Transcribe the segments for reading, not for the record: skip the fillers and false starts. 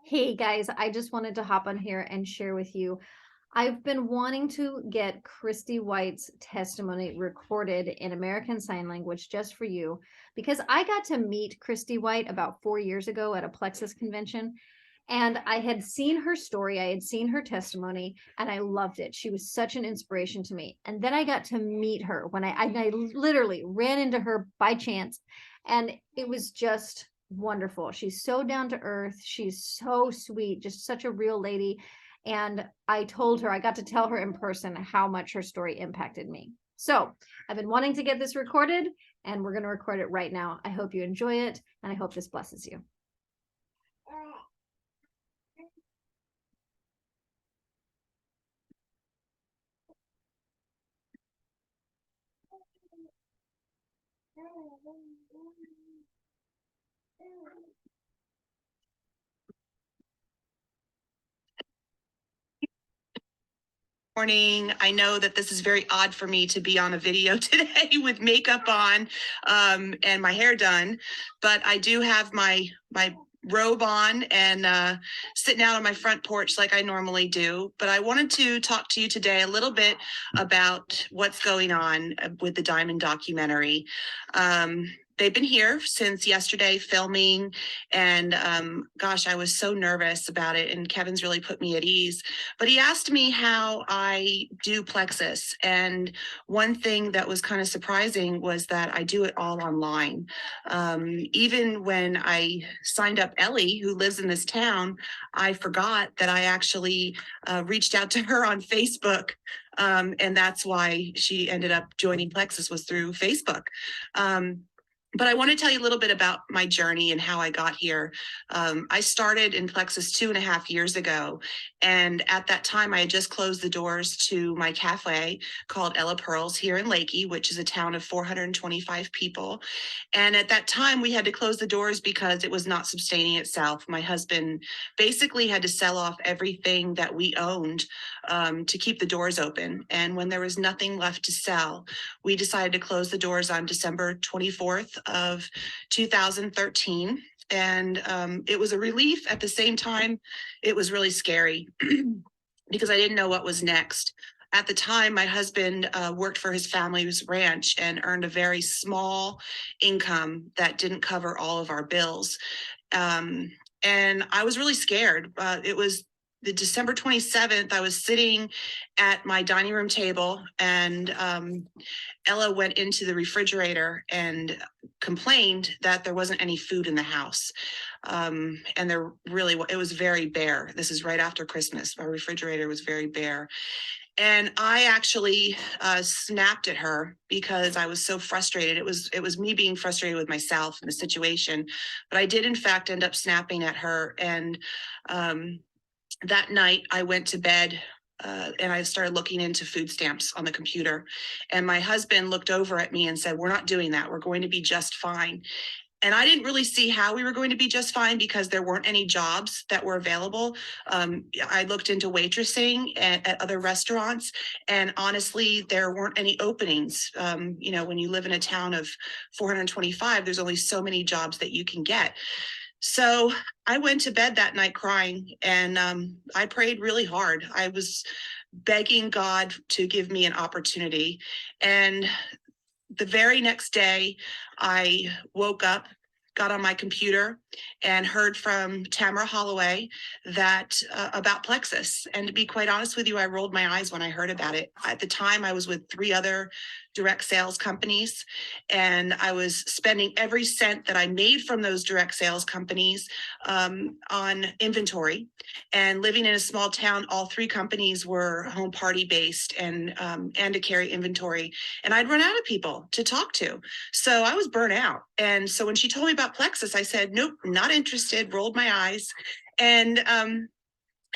Hey guys, I just wanted to hop on here and share with you. I've been wanting to get Kristi White's testimony recorded in American Sign Language just for you because I got to meet Kristi White about 4 years ago at a Plexus convention. And I had seen her story, I had seen her testimony, and I loved it. She was such an inspiration to me. And then I got to meet her when I literally ran into her by chance, and it was just wonderful. She's so down to earth. She's so sweet, just such a real lady. And I told her, I got to tell her in person how much her story impacted me. So I've been wanting to get this recorded, and we're going to record it right now. I hope you enjoy it, and I hope this blesses you. Morning. I know that this is very odd for me to be on a video today with makeup on and my hair done, but I do have my robe on and sitting out on my front porch like I normally do. But I wanted to talk to you today a little bit about what's going on with the Diamond documentary. They've been here since yesterday filming, and gosh, I was so nervous about it, and Kevin's really put me at ease. But he asked me how I do Plexus, and one thing that was kind of surprising was that I do it all online. Even when I signed up Ellie, who lives in this town, I forgot that I actually reached out to her on Facebook. And that's why she ended up joining Plexus, was through Facebook. But I want to tell you a little bit about my journey and how I got here. I started in Plexus 2.5 years ago. And at that time, I had just closed the doors to my cafe called Ella Pearls here in Lakey, which is a town of 425 people. And at that time, we had to close the doors because it was not sustaining itself. My husband basically had to sell off everything that we owned to keep the doors open. And when there was nothing left to sell, we decided to close the doors on December 24th of 2013. And it was a relief. At the same time, it was really scary because I didn't know what was next. At the time, my husband worked for his family's ranch and earned a very small income that didn't cover all of our bills. And I was really scared. It was the December 27th, I was sitting at my dining room table, and Ella went into the refrigerator and complained that there wasn't any food in the house. And it was very bare. This is right after Christmas. Our refrigerator was very bare. And I actually snapped at her because I was so frustrated. It was me being frustrated with myself and the situation. But I did, in fact, end up snapping at her. And that night I went to bed and I started looking into food stamps on the computer. And my husband looked over at me and said, "We're not doing that. We're going to be just fine." And I didn't really see how we were going to be just fine because there weren't any jobs that were available. I looked into waitressing at other restaurants, and honestly, there weren't any openings. When you live in a town of 425, there's only so many jobs that you can get. So I went to bed that night crying, and I prayed really hard. I was begging God to give me an opportunity. And the very next day, I woke up, got on my computer, and heard from Tamara Holloway that about Plexus. And to be quite honest with you, I rolled my eyes when I heard about it. At the time, I was with 3 other direct sales companies, and I was spending every cent that I made from those direct sales companies on inventory. And living in a small town, all 3 companies were home party based and to carry inventory. And I'd run out of people to talk to. So I was burnt out. And so when she told me about Plexus, I said, nope, not interested, rolled my eyes. And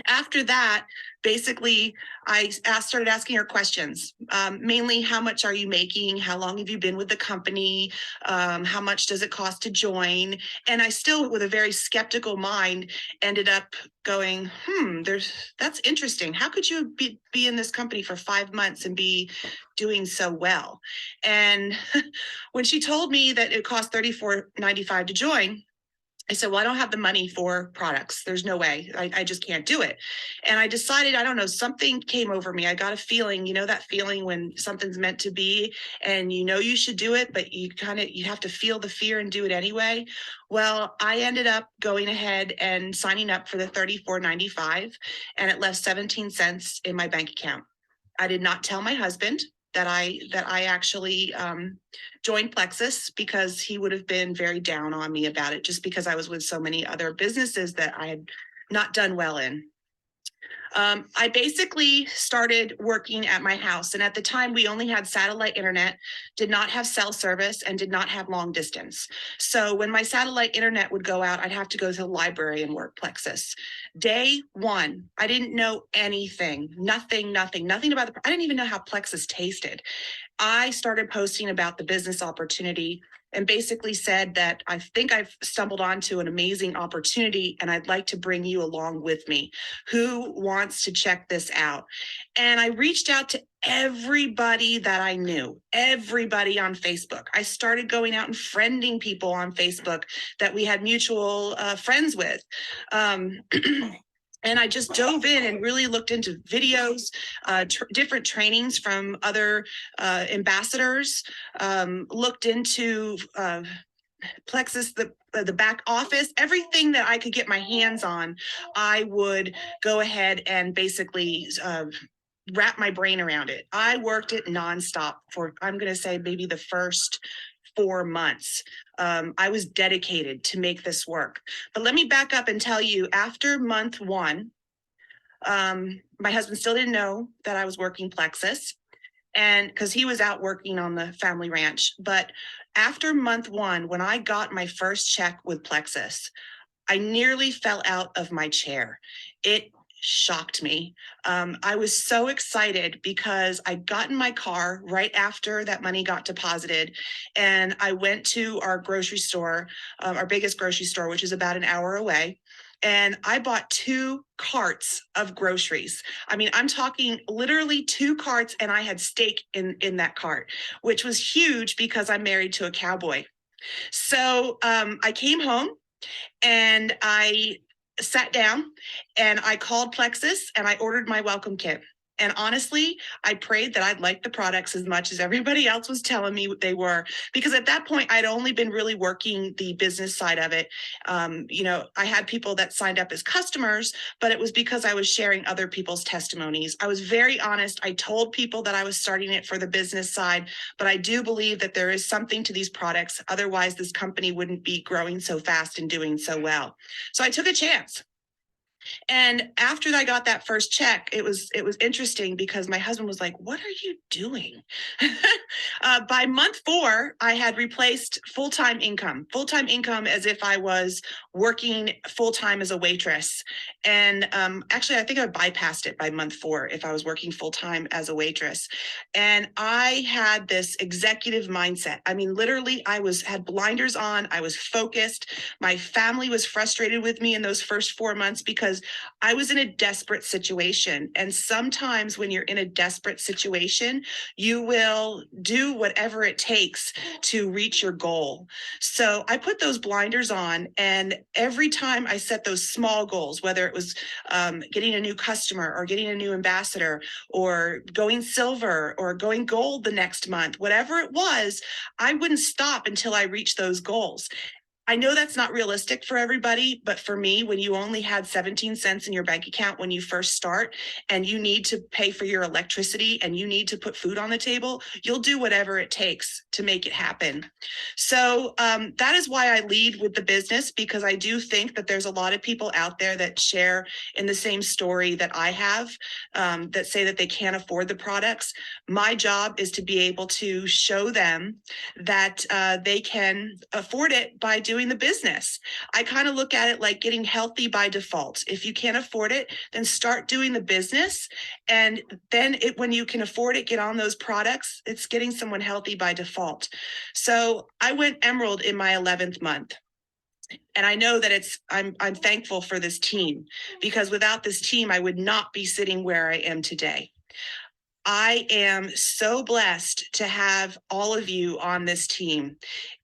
after that, basically, I started asking her questions, mainly how much are you making? How long have you been with the company? How much does it cost to join? And I still, with a very skeptical mind, ended up going, that's interesting. How could you be in this company for 5 months and be doing so well? And when she told me that it cost $34.95 to join, I said, well, I don't have the money for products. There's no way. I just can't do it. And I decided, I don't know, something came over me. I got a feeling, that feeling when something's meant to be and you should do it, but you have to feel the fear and do it anyway. Well, I ended up going ahead and signing up for the $34.95, and it left 17 cents in my bank account. I did not tell my husband that I actually joined Plexus, because he would have been very down on me about it, just because I was with so many other businesses that I had not done well in. I basically started working at my house. And at the time, we only had satellite internet, did not have cell service, and did not have long distance. So when my satellite internet would go out, I'd have to go to the library and work Plexus. Day one, I didn't know anything, nothing about I didn't even know how Plexus tasted. I started posting about the business opportunity and basically said that I think I've stumbled onto an amazing opportunity and I'd like to bring you along with me. Who wants to check this out? And I reached out to everybody that I knew, everybody on Facebook. I started going out and friending people on Facebook that we had mutual friends with. And I just dove in and really looked into videos, different trainings from other ambassadors, looked into Plexus, the back office, everything that I could get my hands on. I would go ahead and basically wrap my brain around it. I worked it nonstop for, I'm going to say, maybe the first 4 months. I was dedicated to make this work. But let me back up and tell you, after month one, my husband still didn't know that I was working Plexus, and because he was out working on the family ranch. But after month one, when I got my first check with Plexus, I nearly fell out of my chair. It shocked me. I was so excited because I got in my car right after that money got deposited, and I went to our grocery store, our biggest grocery store, which is about an hour away. And I bought 2 carts of groceries. I mean, I'm talking literally 2 carts, and I had steak in that cart, which was huge because I'm married to a cowboy. So I came home and I sat down and I called Plexus and I ordered my welcome kit. And honestly, I prayed that I'd like the products as much as everybody else was telling me they were, because at that point, I'd only been really working the business side of it. I had people that signed up as customers, but it was because I was sharing other people's testimonies. I was very honest. I told people that I was starting it for the business side, but I do believe that there is something to these products. Otherwise, this company wouldn't be growing so fast and doing so well. So I took a chance. And after I got that first check, it was interesting because my husband was like, "What are you doing?" By month 4, I had replaced full-time income as if I was working full-time as a waitress. And actually, I think I bypassed it by month 4 if I was working full-time as a waitress. And I had this executive mindset. I mean, literally, had blinders on. I was focused. My family was frustrated with me in those first 4 months because I was in a desperate situation. And sometimes when you're in a desperate situation, you will do whatever it takes to reach your goal. So I put those blinders on, and every time I set those small goals, whether it was getting a new customer or getting a new ambassador or going silver or going gold the next month, whatever it was, I wouldn't stop until I reached those goals. I know that's not realistic for everybody, but for me, when you only had 17 cents in your bank account when you first start, and you need to pay for your electricity and you need to put food on the table, you'll do whatever it takes to make it happen. So that is why I lead with the business, because I do think that there's a lot of people out there that share in the same story that I have, that say that they can't afford the products. My job is to be able to show them that they can afford it by doing the business. I kind of look at it like getting healthy by default. If you can't afford it, then start doing the business. And then when you can afford it, get on those products. It's getting someone healthy by default. So I went emerald in my 11th month. And I know that I'm thankful for this team, because without this team, I would not be sitting where I am today. I am so blessed to have all of you on this team.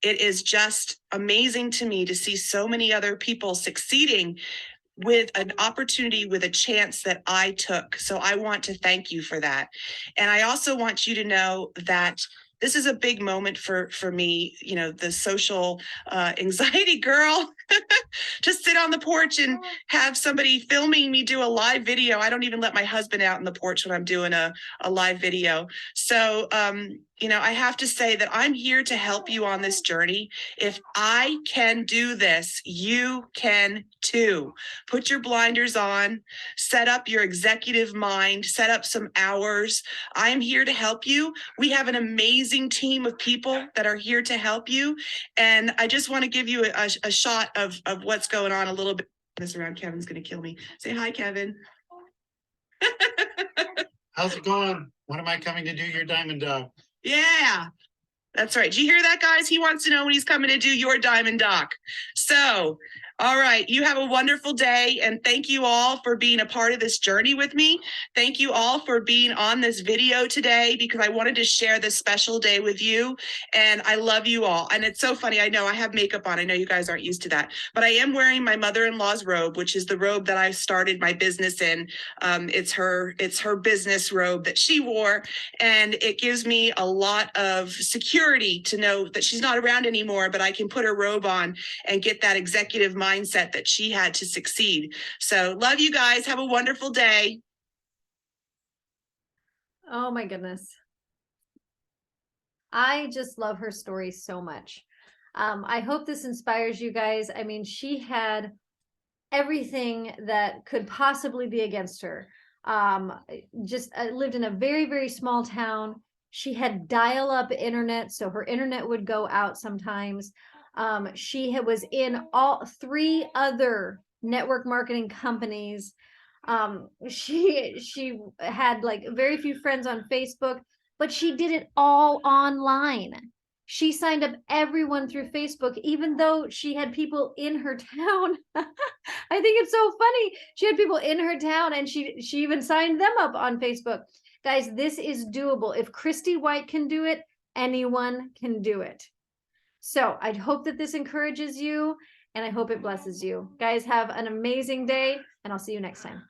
It is just amazing to me to see so many other people succeeding with an opportunity, with a chance that I took. So I want to thank you for that. And I also want you to know that this is a big moment for me, you know, the social anxiety girl, to sit on the porch and have somebody filming me do a live video. I don't even let my husband out on the porch when I'm doing a live video. So, you know, I have to say that I'm here to help you on this journey. If I can do this, you can too. Put your blinders on, set up your executive mind, set up some hours. I'm here to help you. We have an amazing team of people that are here to help you. And I just want to give you a shot of what's going on a little bit. This around Kevin's going to kill me. Say hi, Kevin. How's it going? When am I coming to do your diamond dog? Yeah, that's right. Did you hear that, guys? He wants to know when he's coming to do your diamond dock. So, all right, you have a wonderful day. And thank you all for being a part of this journey with me. Thank you all for being on this video today, because I wanted to share this special day with you. And I love you all. And it's so funny. I know I have makeup on. I know you guys aren't used to that, but I am wearing my mother-in-law's robe, which is the robe that I started my business in. It's her business robe that she wore. And it gives me a lot of security to know that she's not around anymore, but I can put her robe on and get that executive mindset that she had to succeed. So love you guys. Have a wonderful day. Oh my goodness. I just love her story so much. I hope this inspires you guys. I mean, she had everything that could possibly be against her. Just lived in a very, very small town. She had dial-up internet, so her internet would go out sometimes. She was in all 3 other network marketing companies. She had like very few friends on Facebook, but she did it all online. She signed up everyone through Facebook, even though she had people in her town. I think it's so funny. She had people in her town, and she even signed them up on Facebook. Guys, this is doable. If Kristi White can do it, anyone can do it. So I hope that this encourages you, and I hope it blesses you. Guys, have an amazing day, and I'll see you next time.